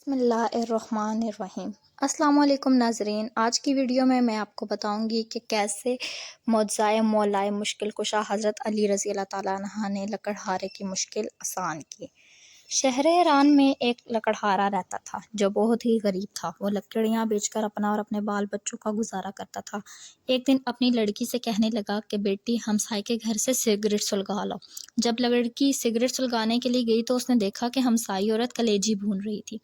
بسم اللہ الرحمن الرحیم۔ السلام علیکم ناظرین، آج کی ویڈیو میں آپ کو بتاؤں گی کہ کیسے معجزۂ مولائے مشکل کشا حضرت علی رضی اللہ تعالیٰ عنہ نے لکڑہارے کی مشکل آسان کی۔ شہر ایران میں ایک لکڑہارا رہتا تھا جو بہت ہی غریب تھا۔ وہ لکڑیاں بیچ کر اپنا اور اپنے بال بچوں کا گزارا کرتا تھا۔ ایک دن اپنی لڑکی سے کہنے لگا کہ بیٹی ہمسائے کے گھر سے سگریٹ سلگا لو۔ جب لڑکی سگریٹ سلگانے کے لیے گئی تو اس نے دیکھا کہ ہمسائی عورت کلیجی بھون رہی تھی۔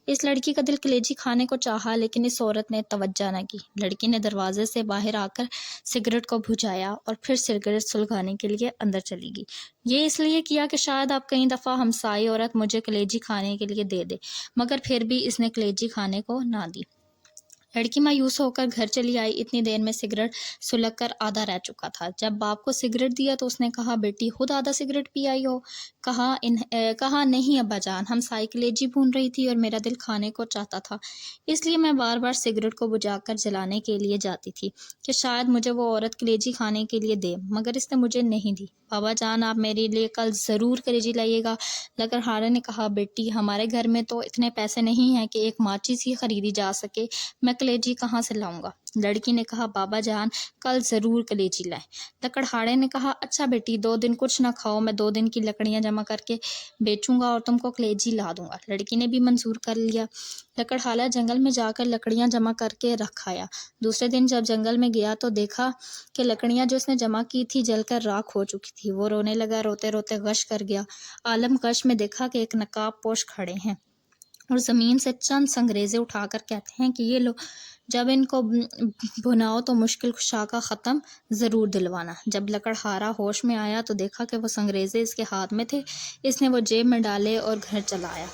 اس لڑکی کا دل کلیجی کھانے کو چاہا، لیکن اس عورت نے توجہ نہ کی۔ لڑکی نے دروازے سے باہر آ کر سگریٹ کو بجھایا اور پھر سگریٹ سلگانے کے لیے اندر چلی گئی۔ یہ اس لیے کیا کہ شاید اب کئی دفعہ ہمسائی عورت مجھے کلیجی کھانے کے لیے دے دے، مگر پھر بھی اس نے کلیجی کھانے کو نہ دی۔ لڑکی مایوس ہو کر گھر چلی آئی۔ اتنی دیر میں سگریٹ سلگ کر آدھا رہ چکا تھا۔ جب باپ کو سگریٹ دیا تو اس نے کہا، بیٹی خود آدھا سگریٹ پی آئی ہو؟ کہا نہیں ابا جان، ہمسائی کلیجی بھون رہی تھی اور میرا دل کھانے کو چاہتا تھا، اس لیے میں بار بار سگریٹ کو بجھا کر جلانے کے لیے جاتی تھی کہ شاید مجھے وہ عورت کلیجی کھانے کے لیے دے، مگر اس نے مجھے نہیں دی۔ بابا جان آپ میرے لیے کل ضرور کلیجی لائیے گا۔ لکڑہارے نے کہا، بیٹی ہمارے گھر میں تو اتنے پیسے نہیں ہیں کہ ایک ماچس ہی خریدی جا سکے، میں کلیجی کہاں سے لاؤں گا؟ لڑکی نے کہا، بابا جان کل ضرور کلیجی لائیں۔ لکڑہارے نے کہا، اچھا بیٹی 2 دن کچھ نہ کھاؤ، میں 2 دن کی لکڑیاں جمع کر کے بیچوں گا اور تم کو کلیجی لا دوں گا۔ لڑکی نے بھی منظور کر لیا۔ لکڑہارا جنگل میں جا کر لکڑیاں جمع کر کے رکھ آیا۔ دوسرے دن جب جنگل میں گیا تو دیکھا کہ لکڑیاں جو اس نے جمع کی تھی جل کر راکھ ہو چکی تھی۔ وہ رونے لگا، روتے روتے غش کر گیا۔ عالم غش میں دیکھا کہ ایک نقاب پوش کھڑے ہیں اور زمین سے چند سنگریزے اٹھا کر کہتے ہیں کہ یہ لو، جب ان کو بھناؤ تو مشکل کشا کا ختم ضرور دلوانا۔ جب لکڑہارا ہوش میں آیا تو دیکھا کہ وہ سنگریزے اس کے ہاتھ میں تھے۔ اس نے وہ جیب میں ڈالے اور گھر چلا آیا۔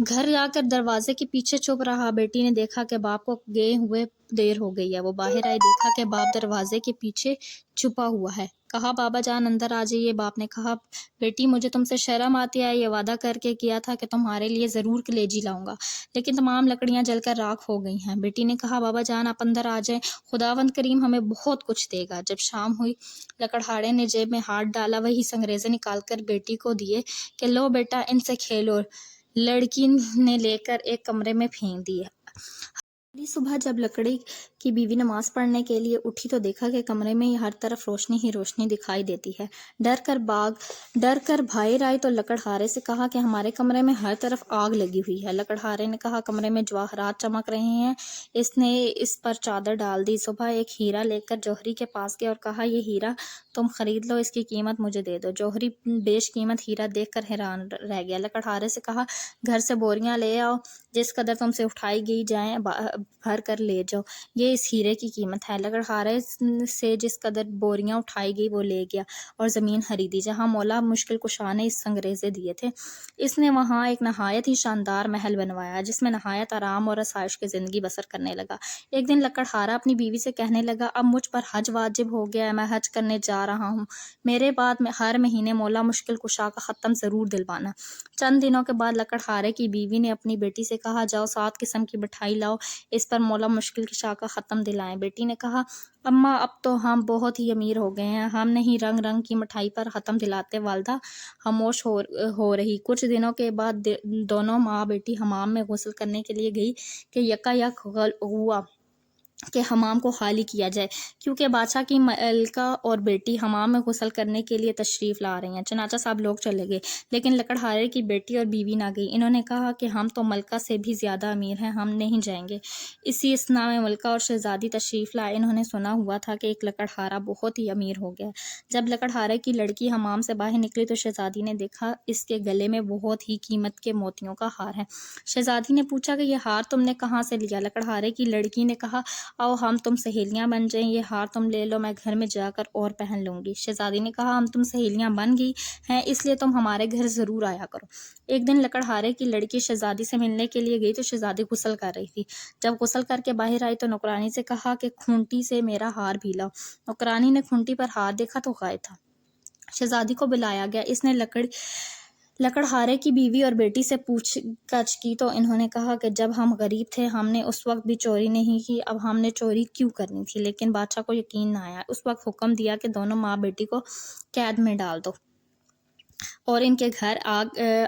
گھر جا کر دروازے کے پیچھے چھپ رہا۔ بیٹی نے دیکھا کہ باپ کو گئے ہوئے دیر ہو گئی ہے۔ وہ باہر آئی، دیکھا کہ باپ دروازے کے پیچھے چھپا ہوا ہے۔ کہا، بابا جان اندر آ جائیے۔ باپ نے کہا، بیٹی مجھے تم سے شرم آتی ہے، یہ وعدہ کر کے کیا تھا کہ تمہارے لیے ضرور کلیجی لاؤں گا، لیکن تمام لکڑیاں جل کر راکھ ہو گئی ہیں۔ بیٹی نے کہا، بابا جان آپ اندر آ جائیں، خداوند کریم ہمیں بہت کچھ دے گا۔ جب شام ہوئی لکڑہارے نے جیب میں ہاتھ ڈالا، وہی سنگریزے نکال کر بیٹی کو دیے کہ لو بیٹا ان سے کھیلو۔ لڑکی نے لے کر ایک کمرے میں پھینک دیے۔ اگلی صبح جب لکڑی کی بیوی نماز پڑھنے کے لیے اٹھی تو دیکھا کہ کمرے میں ہر طرف روشنی ہی روشنی دکھائی دیتی ہے۔ ڈر کر باہر آئی تو لکڑہارے سے کہا کہ ہمارے کمرے میں ہر طرف آگ لگی ہوئی ہے۔ لکڑہارے نے کہا، کمرے میں جواہرات چمک رہے ہیں۔ اس نے اس پر چادر ڈال دی۔ صبح ایک ہیرا لے کر جوہری کے پاس گیا اور کہا، یہ ہیرا تم خرید لو، اس کی قیمت مجھے دے دو۔ جوہری بیش قیمت ہیرا دیکھ کر حیران رہ گیا۔ لکڑہارے سے کہا، گھر سے بوریاں لے آؤ، جس قدر تم سے اٹھائی گئی جائیں بھر کر لے جاؤ، یہ اس ہیرے کی قیمت ہے۔ لکڑہارے سے جس قدر بوریاں اٹھائی گئی وہ لے گیا اور زمین خریدی جہاں مولا مشکل کشا نے اس سنگریزے دیے تھے۔ اس نے وہاں ایک نہایت ہی شاندار محل بنوایا جس میں نہایت آرام اور آسائش کی زندگی بسر کرنے لگا۔ ایک دن لکڑہارا اپنی بیوی سے کہنے لگا، اب مجھ پر حج واجب ہو گیا ہے، میں حج کرنے جا رہا ہوں، میرے بعد میں ہر مہینے مولا مشکل کشا کا ختم ضرور دلوانا۔ چند دنوں کے بعد لکڑہارے کی بیوی نے اپنی بیٹی سے کہا، جاؤ 7 قسم کی مٹھائی لاؤ، اس پر مولا مشکل کشا کا ختم دلائیں۔ بیٹی نے کہا، اماں اب تو ہم بہت ہی امیر ہو گئے ہیں، ہم نہیں رنگ رنگ کی مٹھائی پر ختم دلاتے۔ والدہ خاموش ہو رہی۔ کچھ دنوں کے بعد دونوں ماں بیٹی حمام میں غسل کرنے کے لیے گئی کہ یکایک ہوا کہ حمام کو خالی کیا جائے، کیونکہ بادشاہ کی ملکہ اور بیٹی حمام میں غسل کرنے کے لیے تشریف لا رہی ہیں۔ چنانچہ سب لوگ چلے گئے، لیکن لکڑہارے کی بیٹی اور بیوی نہ گئی۔ انہوں نے کہا کہ ہم تو ملکہ سے بھی زیادہ امیر ہیں، ہم نہیں جائیں گے۔ اسی اثنا میں ملکہ اور شہزادی تشریف لائے۔ انہوں نے سنا ہوا تھا کہ ایک لکڑہارا بہت ہی امیر ہو گیا ہے۔ جب لکڑہارے کی لڑکی حمام سے باہر نکلی تو شہزادی نے دیکھا اس کے گلے میں بہت ہی قیمت کے موتیوں کا ہار ہے۔ شہزادی نے پوچھا کہ یہ ہار تم نے کہاں سے لیا؟ لکڑہارے کی لڑکی نے کہا، آؤ ہم تم سہیلیاں بن جائیں، یہ ہار تم لے لو، میں گھر میں جا کر اور پہن لوں گی۔ شہزادی نے کہا، ہم تم سہیلیاں بن گئی ہیں اس لیے تم ہمارے گھر ضرور آیا کرو۔ ایک دن لکڑہارے کی لڑکی شہزادی سے ملنے کے لیے گئی تو شہزادی غسل کر رہی تھی۔ جب غسل کر کے باہر آئی تو نوکرانی سے کہا کہ کھونٹی سے میرا ہار بھی لاؤ۔ نوکرانی نے کھونٹی پر ہار دیکھا تو غائب تھا۔ شہزادی کو بلایا گیا۔ اس نے لکڑہارے کی بیوی اور بیٹی سے پوچھ گچھ کی تو انہوں نے کہا کہ جب ہم غریب تھے ہم نے اس وقت بھی چوری نہیں کی، اب ہم نے چوری کیوں کرنی تھی؟ لیکن بادشاہ کو یقین نہ آیا۔ اس وقت حکم دیا کہ دونوں ماں بیٹی کو قید میں ڈال دو۔ اور ان کے گھر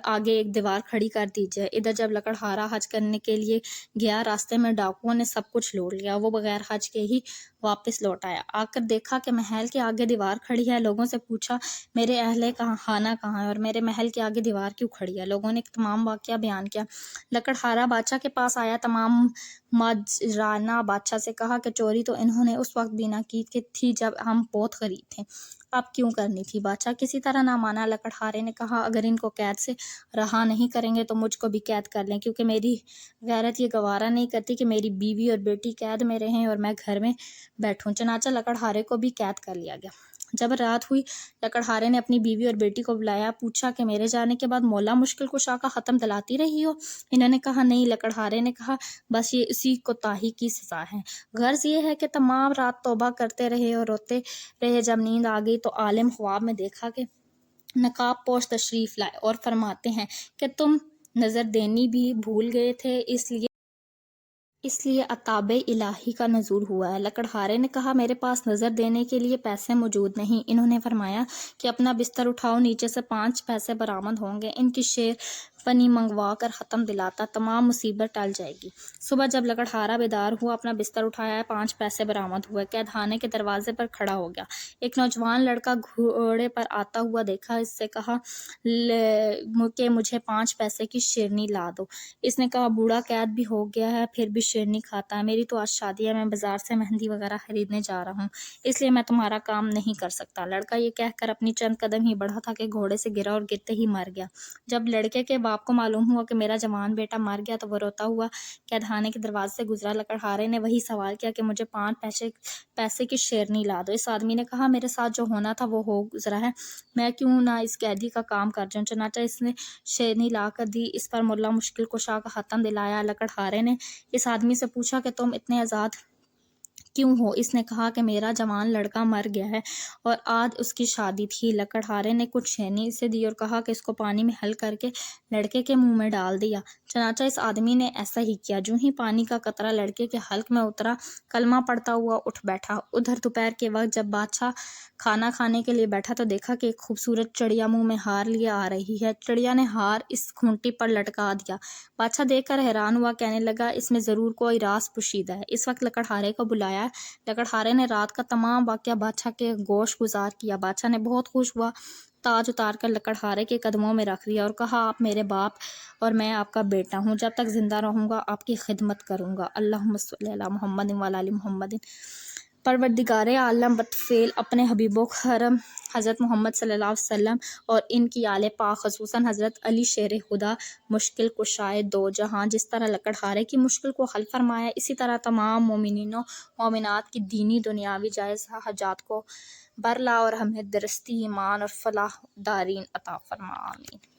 آگے ایک دیوار کھڑی کر دیجیے۔ ادھر جب لکڑہارا حج کرنے کے لیے گیا، راستے میں ڈاکوؤں نے سب کچھ لوٹ لیا۔ وہ بغیر حج کے ہی واپس لوٹ آیا۔ آ کر دیکھا کہ محل کے آگے دیوار کھڑی ہے۔ لوگوں سے پوچھا میرے اہل خانہ کہاں ہے اور میرے محل کے آگے دیوار کیوں کھڑی ہے؟ لوگوں نے تمام واقعہ بیان کیا۔ لکڑہارا بادشاہ کے پاس آیا، تمام ماجرانہ بادشاہ سے کہا کہ چوری تو انہوں نے اس وقت بھی نہ کی تھی جب ہم بہت غریب تھے، اب کیوں کرنی تھی؟ بادشاہ کسی طرح نہ مانا۔ لکڑہارے نے کہا اگر ان کو قید سے رہا نہیں کریں گے تو مجھ کو بھی قید کر لیں، کیونکہ میری غیرت یہ گوارا نہیں کرتی کہ میری بیوی اور بیٹی قید میں رہیں اور میں گھر میں بیٹھوں۔ چنانچہ لکڑہارے کو بھی قید کر لیا گیا۔ جب رات ہوئی، لکڑہارے نے اپنی بیوی اور بیٹی کو بلایا، پوچھا کہ میرے جانے کے بعد مولا مشکل کشا کا ختم دلاتی رہی ہو؟ انہوں نے کہا نہیں۔ لکڑہارے نے کہا بس یہ اسی کوتاہی کی سزا ہے۔ غرض یہ ہے کہ تمام رات توبہ کرتے رہے اور روتے رہے۔ جب نیند آ گئی تو عالم خواب میں دیکھا کہ نقاب پوش تشریف لائے اور فرماتے ہیں کہ تم نظر دینی بھی بھول گئے تھے، اس لیے عتاب الہی کا نزول ہوا ہے۔ لکڑہارے نے کہا میرے پاس نظر دینے کے لیے پیسے موجود نہیں۔ انہوں نے فرمایا کہ اپنا بستر اٹھاؤ، نیچے سے 5 پیسے برآمد ہوں گے، ان کی شیر پنی منگوا کر ختم دلاتا، تمام مصیبت ٹل جائے گی۔ صبح جب لکڑہارا بیدار ہوا، اپنا بستر اٹھایا، 5 پیسے برآمد ہوئے، قید خانے کے دروازے پر کھڑا ہو گیا۔ ایک نوجوان لڑکا گھوڑے پر آتا ہوا دیکھا، اس سے کہا کہ مجھے 5 پیسے کی شیرنی لا دو۔ اس نے کہا بوڑھا قید بھی ہو گیا ہے پھر بھی شیرنی کھاتا ہے، میری تو آج شادی ہے، میں بازار سے مہندی وغیرہ خریدنے جا رہا ہوں، اس لیے میں تمہارا کام نہیں کر سکتا۔ لڑکا یہ کہہ کر اپنی چند قدم ہی بڑھا تھا کہ گھوڑے سے گرا اور گرتے ہی مر گیا۔ جب لڑکے کے باپ کو معلوم ہوا کہ میرا جوان بیٹا مر گیا تو وہ روتا ہوا قید خانے کے دروازے سے گزرا۔ لکڑہارے نے وہی سوال کیا کہ مجھے 5 پیسے کی شیرنی لا دو۔ اس آدمی نے کہا میرے ساتھ جو ہونا تھا وہ ہو گزرا ہے، میں کیوں نہ اس قیدی کا کام کر جاؤں؟ چنانچہ اس نے شیرنی لا کر دی، اس پر ملا مشکل کشا کا ختم دلایا۔ لکڑہارے نے اس آدمی سے پوچھا کہ تم اتنے آزاد کیوں ہو؟ اس نے کہا کہ میرا جوان لڑکا مر گیا ہے اور آج اس کی شادی تھی۔ لکڑہارے نے کچھ شیرنی اسے دی اور کہا کہ اس کو پانی میں حل کر کے لڑکے کے منہ میں ڈال دیا۔ چنانچہ اس آدمی نے ایسا ہی کیا۔ جو ہی پانی کا قطرہ لڑکے کے حلق میں اترا، کلمہ پڑھتا ہوا اٹھ بیٹھا۔ ادھر دوپہر کے وقت جب بادشاہ کھانا کھانے کے لیے بیٹھا تو دیکھا کہ ایک خوبصورت چڑیا منہ میں ہار لیے آ رہی ہے۔ چڑیا نے ہار اس کھونٹی پر لٹکا دیا۔ بادشاہ دیکھ کر حیران ہوا، کہنے لگا اس میں ضرور کوئی راز پوشیدہ ہے۔ اس وقت لکڑہارے کو بلایا۔ لکڑہارے نے رات کا تمام واقعہ بادشاہ کے گوش گزار کیا۔ بادشاہ نے بہت خوش ہوا، تاج اتار کر لکڑہارے کے قدموں میں رکھ دیا اور کہا آپ میرے باپ اور میں آپ کا بیٹا ہوں، جب تک زندہ رہوں گا آپ کی خدمت کروں گا۔ اللہم صلی علی محمد وعلی آل محمد۔ پروردگار عالم بطفیل اپنے حبیب و کرم حضرت محمد صلی اللہ علیہ وسلم اور ان کی آل پاک خصوصاً حضرت علی شیر خدا مشکل کشائے دو جہاں جس طرح لکڑہارے کی مشکل کو حل فرمایا، اسی طرح تمام مومنین و مومنات کی دینی دنیاوی جائز حاجات کو برلا اور ہمیں درستی ایمان اور فلاح دارین عطا فرما۔ آمین۔